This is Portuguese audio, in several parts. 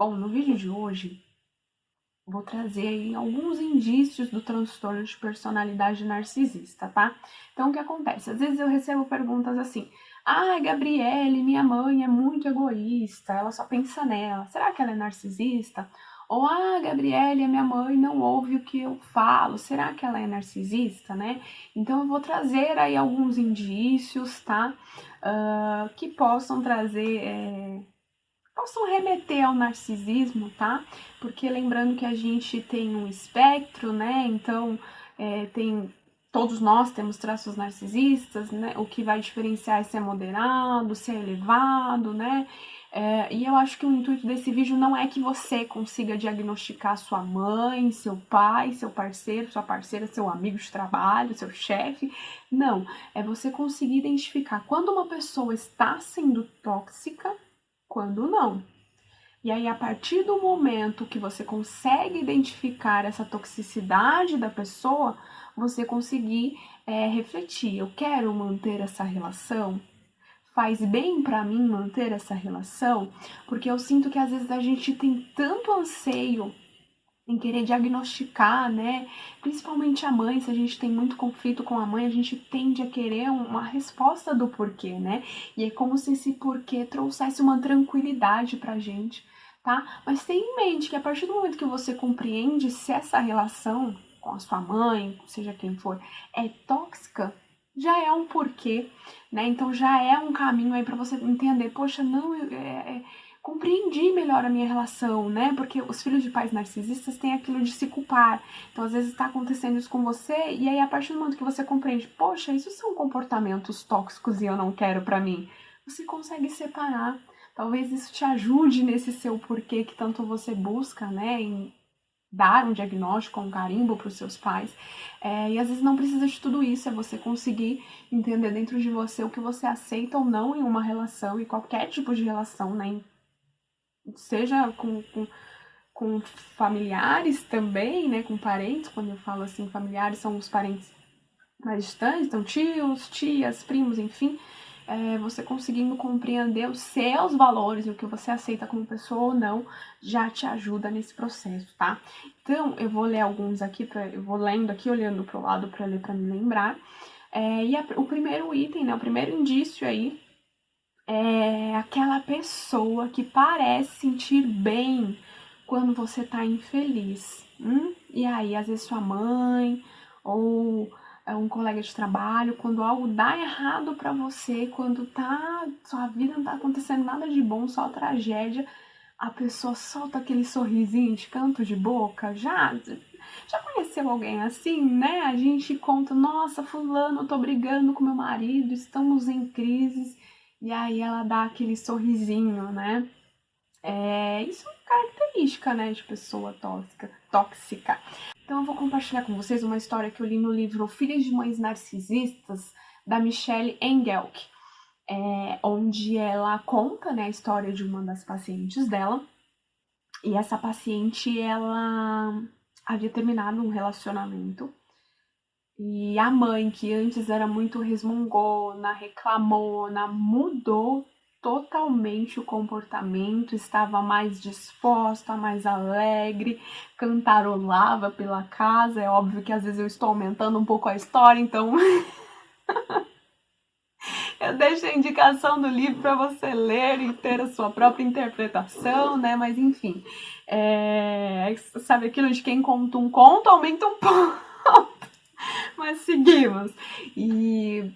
Bom, no vídeo de hoje, vou trazer aí alguns indícios do transtorno de personalidade narcisista, tá? Então, o que acontece? Às vezes eu recebo perguntas assim: ah, Gabriele, minha mãe é muito egoísta, ela só pensa nela. Será que ela é narcisista? Ou, ah, Gabriele, minha mãe não ouve o que eu falo. Será que ela é narcisista, né? Então, eu vou trazer aí alguns indícios, tá? Que possam trazer... possam remeter ao narcisismo, tá? Porque lembrando que a gente tem um espectro, né? Então, todos nós temos traços narcisistas, né? O que vai diferenciar é se é moderado, se é elevado, né? E eu acho que o intuito desse vídeo não é que você consiga diagnosticar sua mãe, seu pai, seu parceiro, sua parceira, seu amigo de trabalho, seu chefe. Não, é você conseguir identificar quando uma pessoa está sendo tóxica, quando não. E aí, a partir do momento que você consegue identificar essa toxicidade da pessoa, você conseguir refletir: eu quero manter essa relação? Faz bem para mim manter essa relação? Porque eu sinto que às vezes a gente tem tanto anseio em querer diagnosticar, né? Principalmente a mãe, se a gente tem muito conflito com a mãe, a gente tende a querer uma resposta do porquê, né? E é como se esse porquê trouxesse uma tranquilidade pra gente, tá? Mas tenha em mente que a partir do momento que você compreende se essa relação com a sua mãe, seja quem for, é tóxica, já é um porquê, né? Então já é um caminho aí para você entender: poxa, não, compreendi melhor a minha relação, né? Porque os filhos de pais narcisistas têm aquilo de se culpar. Então, às vezes, está acontecendo isso com você, e aí, a partir do momento que você compreende: poxa, isso são comportamentos tóxicos e eu não quero pra mim, você consegue separar. Talvez isso te ajude nesse seu porquê que tanto você busca, né? Em dar um diagnóstico, um carimbo para os seus pais. E às vezes não precisa de tudo isso, é você conseguir entender dentro de você o que você aceita ou não em uma relação, e qualquer tipo de relação, né? Seja com familiares também, né, com parentes. Quando eu falo assim, familiares são os parentes mais distantes, então tios, tias, primos, enfim, você conseguindo compreender os seus valores e o que você aceita como pessoa ou não, já te ajuda nesse processo, tá? Então, eu vou ler alguns aqui, eu vou lendo aqui, olhando pro lado para ler, para me lembrar. O primeiro item, né, o primeiro indício aí, é aquela pessoa que parece sentir bem quando você tá infeliz. E aí, às vezes sua mãe ou um colega de trabalho, quando algo dá errado pra você, quando sua vida não tá acontecendo nada de bom, só tragédia, a pessoa solta aquele sorrisinho de canto de boca. Já conheceu alguém assim, né? A gente conta: nossa, fulano, eu tô brigando com meu marido, estamos em crises. E aí ela dá aquele sorrisinho, né? Isso é uma característica, né, de pessoa tóxica. Então eu vou compartilhar com vocês uma história que eu li no livro Filhas de Mães Narcisistas, da Michelle Engelk, onde ela conta, né, a história de uma das pacientes dela. E essa paciente, ela havia terminado um relacionamento. E a mãe, que antes era muito resmungona, reclamona, mudou totalmente o comportamento, estava mais disposta, mais alegre, cantarolava pela casa. É óbvio que às vezes eu estou aumentando um pouco a história, então eu deixo a indicação do livro para você ler e ter a sua própria interpretação, né? Mas enfim, sabe aquilo de quem conta um conto, aumenta um pouco. Mas seguimos. E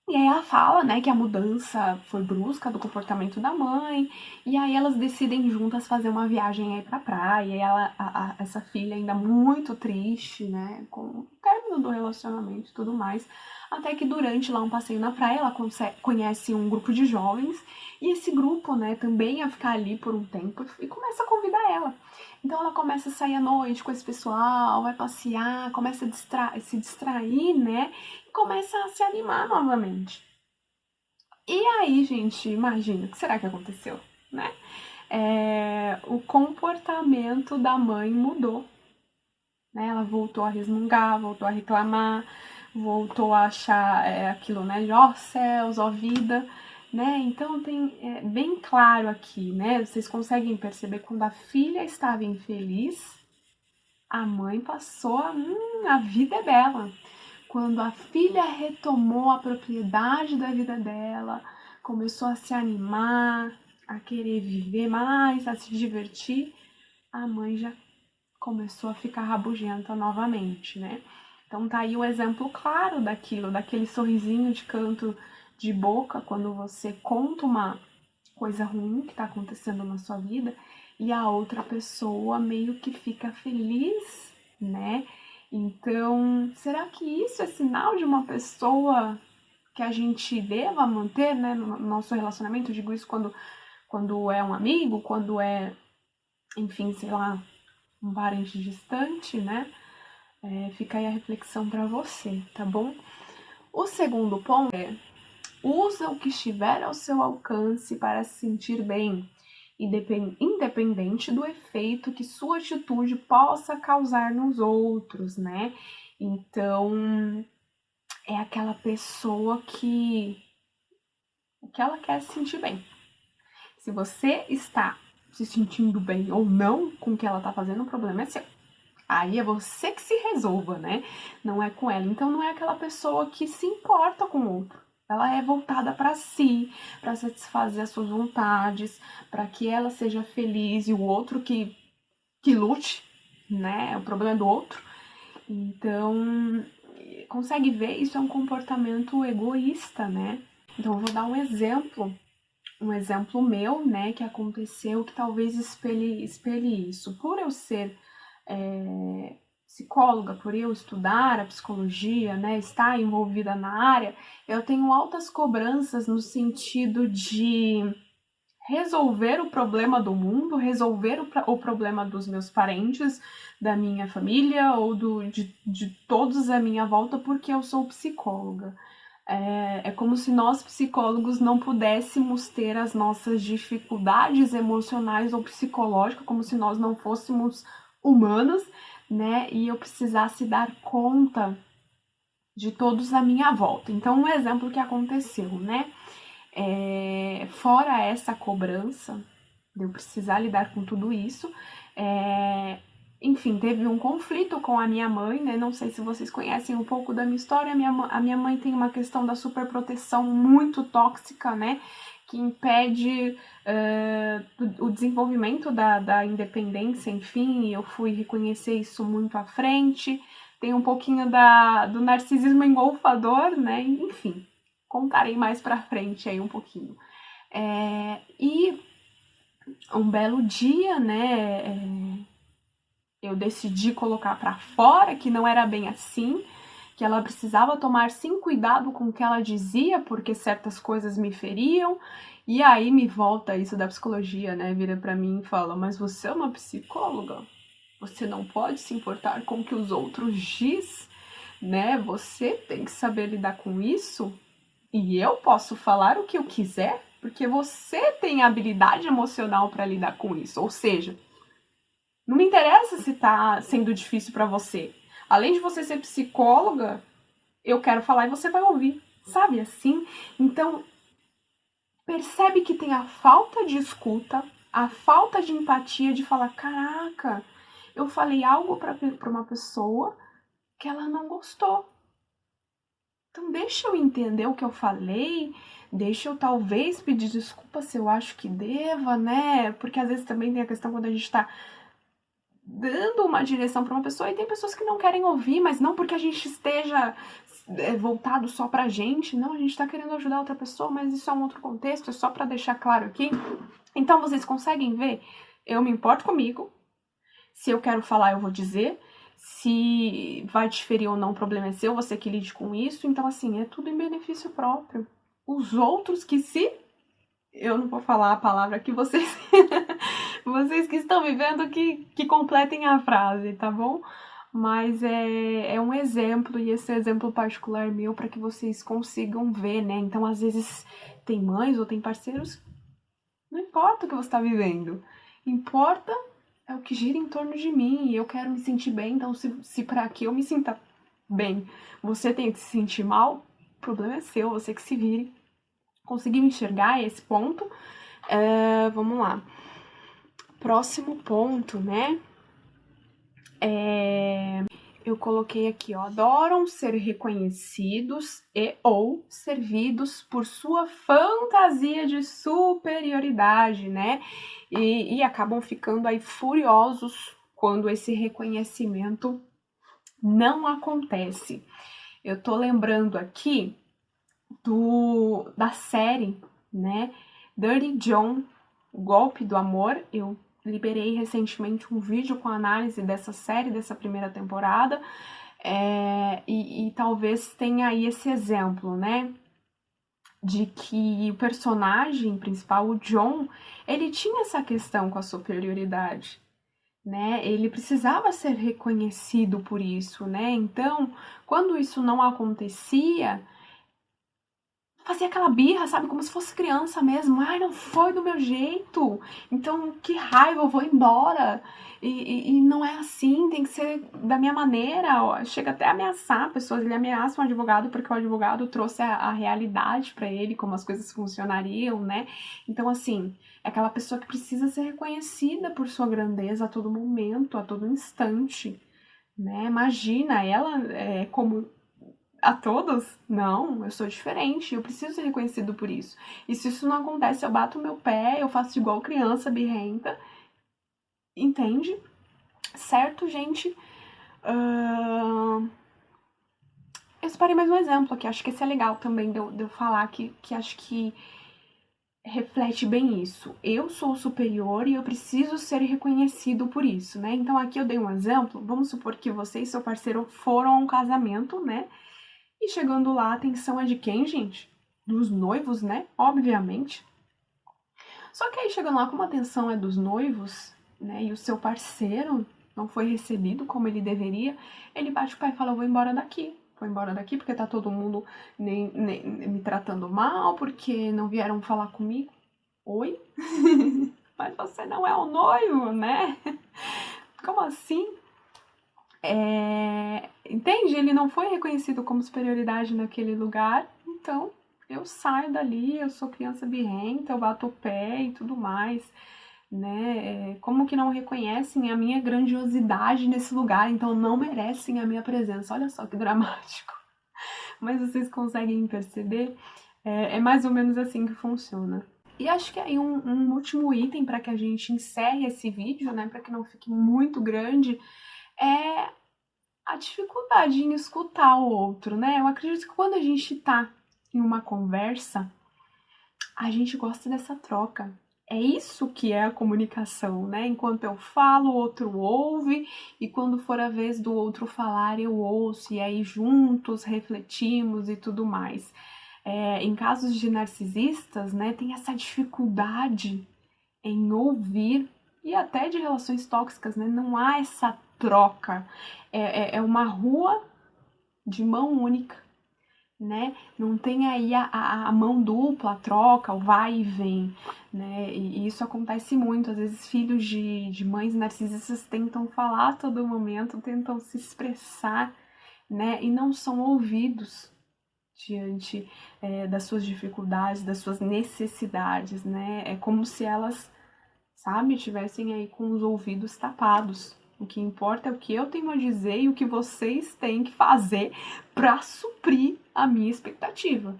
aí ela fala, né, que a mudança foi brusca do comportamento da mãe, e aí elas decidem juntas fazer uma viagem aí pra praia, e essa filha ainda muito triste, né, com o término do relacionamento e tudo mais, até que durante lá um passeio na praia ela conhece um grupo de jovens, e esse grupo, né, também ia ficar ali por um tempo e começa a convidar ela. Então ela começa a sair à noite com esse pessoal, vai passear, começa a se distrair, né, começa a se animar novamente. E aí, gente, imagina, o que será que aconteceu, né? O comportamento da mãe mudou, né? Ela voltou a resmungar, voltou a reclamar, voltou a achar aquilo, né? Ó céus, ó vida. né? Então tem bem claro aqui, né? Vocês conseguem perceber quando a filha estava infeliz, a mãe passou a vida é bela. Quando a filha retomou a propriedade da vida dela, começou a se animar, a querer viver mais, a se divertir, a mãe já começou a ficar rabugenta novamente, né? Então tá aí o exemplo claro daquele sorrisinho de canto de boca quando você conta uma coisa ruim que tá acontecendo na sua vida e a outra pessoa meio que fica feliz, né? Então, será que isso é sinal de uma pessoa que a gente deva manter, né, no nosso relacionamento? Eu digo isso quando é um amigo, quando é, enfim, sei lá, um parente distante, né? Fica aí a reflexão para você, tá bom? O segundo ponto é: usa o que estiver ao seu alcance para se sentir bem, independente do efeito que sua atitude possa causar nos outros, né? Então, é aquela pessoa que o que ela quer se sentir bem. Se você está se sentindo bem ou não com o que ela está fazendo, o problema é seu. Aí é você que se resolva, né? Não é com ela. Então não é aquela pessoa que se importa com o outro. Ela é voltada para si, para satisfazer as suas vontades, para que ela seja feliz e o outro que lute, né? O problema é do outro. Então, consegue ver? Isso é um comportamento egoísta, né? Então, eu vou dar um exemplo meu, né, que aconteceu, que talvez espelhe isso. Por eu ser psicóloga, por eu estudar a psicologia, né, estar envolvida na área, eu tenho altas cobranças no sentido de resolver o problema do mundo, resolver o problema dos meus parentes, da minha família ou de todos à minha volta, porque eu sou psicóloga. É como se nós psicólogos não pudéssemos ter as nossas dificuldades emocionais ou psicológicas, como se nós não fôssemos humanos, né? E eu precisasse dar conta de todos à minha volta. Então, um exemplo que aconteceu, né? Fora essa cobrança, de eu precisar lidar com tudo isso, enfim, teve um conflito com a minha mãe, né? Não sei se vocês conhecem um pouco da minha história. A minha mãe tem uma questão da superproteção muito tóxica, né? Que impede o desenvolvimento da independência, enfim, e eu fui reconhecer isso muito à frente. Tem um pouquinho do narcisismo engolfador, né? Enfim, contarei mais pra frente aí um pouquinho. E um belo dia, né? Eu decidi colocar para fora que não era bem assim, que ela precisava tomar sim cuidado com o que ela dizia, porque certas coisas me feriam. E aí me volta isso da psicologia, né? Vira para mim e fala: "Mas você é uma psicóloga? Você não pode se importar com o que os outros diz, né? Você tem que saber lidar com isso. E eu posso falar o que eu quiser, porque você tem habilidade emocional para lidar com isso. Ou seja, não me interessa se tá sendo difícil para você. Além de você ser psicóloga, eu quero falar e você vai ouvir, sabe assim? Então, percebe que tem a falta de escuta, a falta de empatia de falar: caraca, eu falei algo para uma pessoa que ela não gostou. Então, deixa eu entender o que eu falei, deixa eu talvez pedir desculpa se eu acho que deva, né? Porque às vezes também tem a questão quando a gente tá dando uma direção para uma pessoa e tem pessoas que não querem ouvir, mas não porque a gente esteja voltado só pra gente, não, a gente tá querendo ajudar outra pessoa, mas isso é um outro contexto, é só para deixar claro aqui. Então, vocês conseguem ver? Eu me importo comigo, se eu quero falar, eu vou dizer. Se vai diferir ou não, o problema é seu, você que lide com isso. Então, assim, é tudo em benefício próprio. Os outros que se... Eu não vou falar a palavra que vocês... vocês que estão vivendo que completem a frase, tá bom? Mas é um exemplo, e esse exemplo particular meu para que vocês consigam ver, né? Então, às vezes, tem mães ou tem parceiros... Não importa o que você está vivendo. Importa é o que gira em torno de mim e eu quero me sentir bem, então se para que eu me sinta bem, você tem que se sentir mal, o problema é seu, você que se vire. Conseguiu enxergar esse ponto? Vamos lá. Próximo ponto, né? Eu coloquei aqui, ó, adoram ser reconhecidos e ou servidos por sua fantasia de superioridade, né? E acabam ficando aí furiosos quando esse reconhecimento não acontece. Eu tô lembrando aqui da série, né? Dirty John, o golpe do amor. Eu liberei recentemente um vídeo com análise dessa série, dessa primeira temporada, e talvez tenha aí esse exemplo, né? De que o personagem principal, o John, ele tinha essa questão com a superioridade, né? Ele precisava ser reconhecido por isso, né? Então, quando isso não acontecia, fazia aquela birra, sabe? Como se fosse criança mesmo. Ai, não foi do meu jeito. Então, que raiva, eu vou embora. E não é assim, tem que ser da minha maneira. Ó. Chega até a ameaçar pessoas. Ele ameaça um advogado porque o advogado trouxe a realidade para ele, como as coisas funcionariam, né? Então, assim, é aquela pessoa que precisa ser reconhecida por sua grandeza a todo momento, a todo instante. Né? Imagina ela como a todos? Não, eu sou diferente, eu preciso ser reconhecido por isso. E se isso não acontece, eu bato o meu pé, eu faço igual criança birrenta. Entende? Certo, gente? Eu separei mais um exemplo aqui, acho que esse é legal também de eu falar que acho que reflete bem isso. Eu sou superior e eu preciso ser reconhecido por isso, né? Então aqui eu dei um exemplo, vamos supor que você e seu parceiro foram a um casamento, né? E chegando lá, a atenção é de quem, gente? Dos noivos, né? Obviamente. Só que aí chegando lá, como a atenção é dos noivos, né? E o seu parceiro não foi recebido como ele deveria, ele bate o pé e fala: eu vou embora daqui. Vou embora daqui porque tá todo mundo me tratando mal, porque não vieram falar comigo. Oi? Mas você não é o noivo, né? Como assim? Entende? Ele não foi reconhecido como superioridade naquele lugar, então eu saio dali, eu sou criança birrenta, eu bato o pé e tudo mais, né? Como que não reconhecem a minha grandiosidade nesse lugar, então não merecem a minha presença. Olha só que dramático. Mas vocês conseguem perceber? É mais ou menos assim que funciona. E acho que aí um último item para que a gente encerre esse vídeo, né, para que não fique muito grande, é a dificuldade em escutar o outro, né? Eu acredito que quando a gente tá em uma conversa, a gente gosta dessa troca. É isso que é a comunicação, né? Enquanto eu falo, o outro ouve, e quando for a vez do outro falar, eu ouço, e aí juntos refletimos e tudo mais. Em casos de narcisistas, né, tem essa dificuldade em ouvir, e até de relações tóxicas, né? Não há essa troca. É uma rua de mão única, né? Não tem aí a mão dupla, a troca, o vai e vem, né? E isso acontece muito. Às vezes filhos de mães narcisistas tentam falar a todo momento, tentam se expressar, né? E não são ouvidos diante das suas dificuldades, das suas necessidades, né? É como se elas, sabe, tivessem aí com os ouvidos tapados. O que importa é o que eu tenho a dizer e o que vocês têm que fazer para suprir a minha expectativa,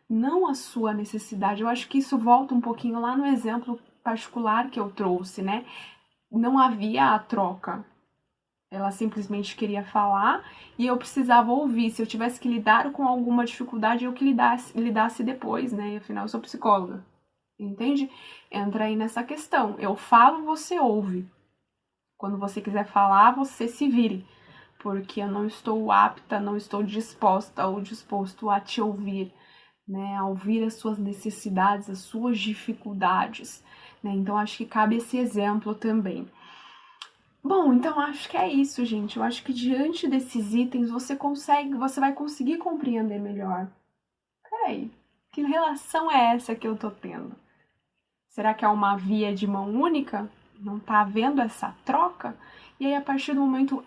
não a sua necessidade. Eu acho que isso volta um pouquinho lá no exemplo particular que eu trouxe, né? Não havia a troca. Ela simplesmente queria falar e eu precisava ouvir. Se eu tivesse que lidar com alguma dificuldade, eu que lidasse depois, né? E afinal, eu sou psicóloga. Entende? Entra aí nessa questão. Eu falo, você ouve. Quando você quiser falar, você se vire. Porque eu não estou apta, não estou disposta ou disposto a te ouvir, né? A ouvir as suas necessidades, as suas dificuldades, né? Então, acho que cabe esse exemplo também. Bom, então acho que é isso, gente. Eu acho que diante desses itens você vai conseguir compreender melhor. Peraí, que relação é essa que eu tô tendo? Será que é uma via de mão única? Não tá havendo essa troca? E aí, a partir do momento,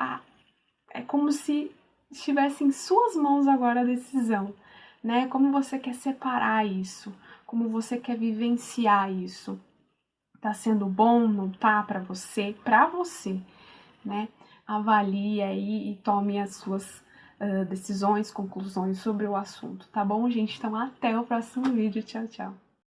é como se estivesse em suas mãos agora a decisão, né? Como você quer separar isso? como você quer vivenciar isso. Tá sendo bom, não tá para você, né? Avalie aí e tome as suas decisões, conclusões sobre o assunto, tá bom, gente? Então até o próximo vídeo, tchau, tchau!